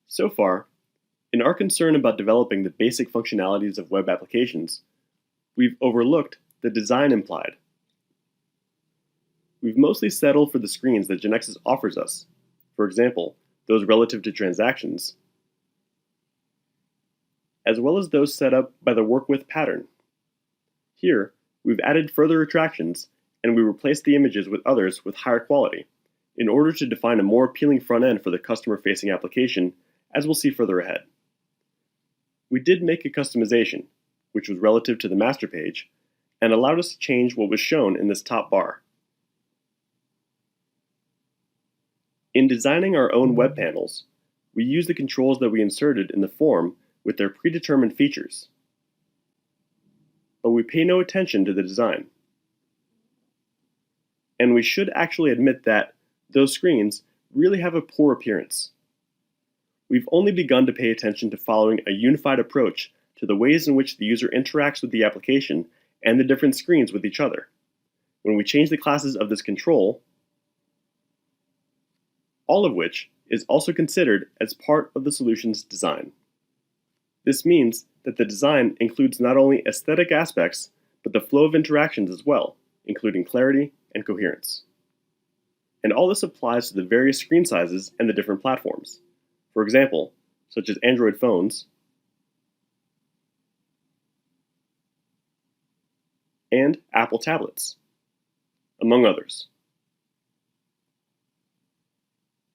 So far, in our concern about developing the basic functionalities of web applications, we've overlooked the design implied. We've mostly settled for the screens that Genexus offers us, for example, those relative to transactions, as well as those set up by the work with pattern. Here, we've added further attractions, and we replaced the images with others with higher quality, in order to define a more appealing front end for the customer-facing application, as we'll see further ahead. We did make a customization, which was relative to the master page, and allowed us to change what was shown in this top bar. In designing our own web panels, we use the controls that we inserted in the form with their predetermined features. But we pay no attention to the design. And we should actually admit that those screens really have a poor appearance. We've only begun to pay attention to following a unified approach to the ways in which the user interacts with the application and the different screens with each other. When we change the classes of this control, all of which is also considered as part of the solution's design. This means that the design includes not only aesthetic aspects, but the flow of interactions as well, including clarity and coherence. And all this applies to the various screen sizes and the different platforms. For example, such as Android phones and Apple tablets, among others.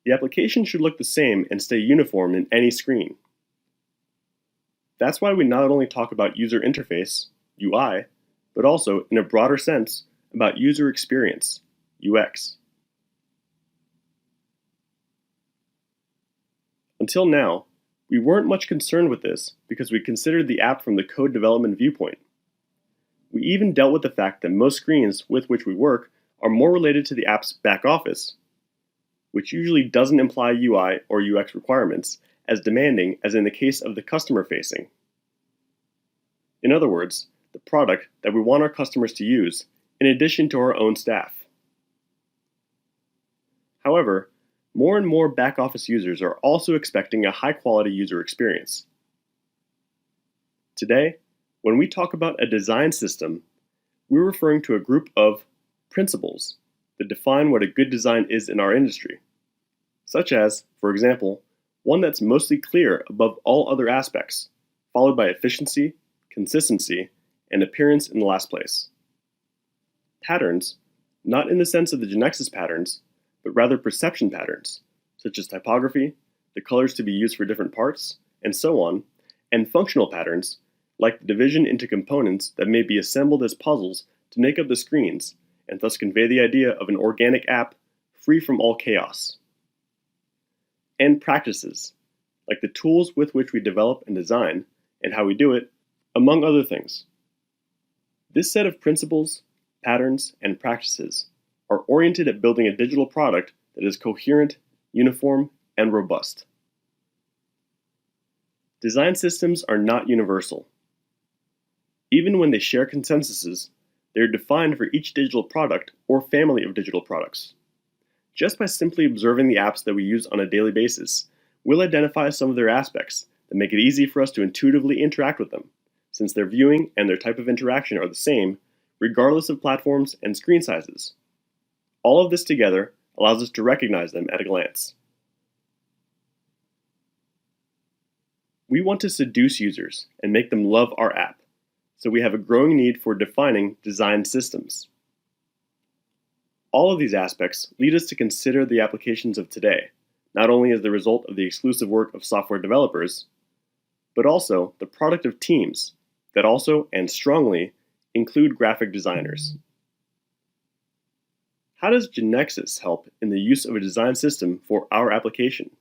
The application should look the same and stay uniform in any screen. That's why we not only talk about user interface, UI, but also, in a broader sense, about user experience, UX. Until now, we weren't much concerned with this because we considered the app from the code development viewpoint. We even dealt with the fact that most screens with which we work are more related to the app's back office, which usually doesn't imply UI or UX requirements as demanding as in the case of the customer-facing. In other words, the product that we want our customers to use in addition to our own staff. However, more and more back-office users are also expecting a high-quality user experience. Today, when we talk about a design system, we're referring to a group of principles that define what a good design is in our industry, such as, for example, one that's mostly clear above all other aspects, followed by efficiency, consistency, and appearance in the last place. Patterns, not in the sense of the Genexus patterns, but rather perception patterns, such as typography, the colors to be used for different parts, and so on, and functional patterns, like the division into components that may be assembled as puzzles to make up the screens, and thus convey the idea of an organic app free from all chaos. And practices, like the tools with which we develop and design, and how we do it, among other things. This set of principles, patterns, and practices are oriented at building a digital product that is coherent, uniform, and robust. Design systems are not universal. Even when they share consensuses, they are defined for each digital product or family of digital products. Just by simply observing the apps that we use on a daily basis, we'll identify some of their aspects that make it easy for us to intuitively interact with them, since their viewing and their type of interaction are the same, regardless of platforms and screen sizes. All of this together allows us to recognize them at a glance. We want to seduce users and make them love our app, so we have a growing need for defining design systems. All of these aspects lead us to consider the applications of today, not only as the result of the exclusive work of software developers, but also the product of teams that also, and strongly, include graphic designers. How does Genexus help in the use of a design system for our application?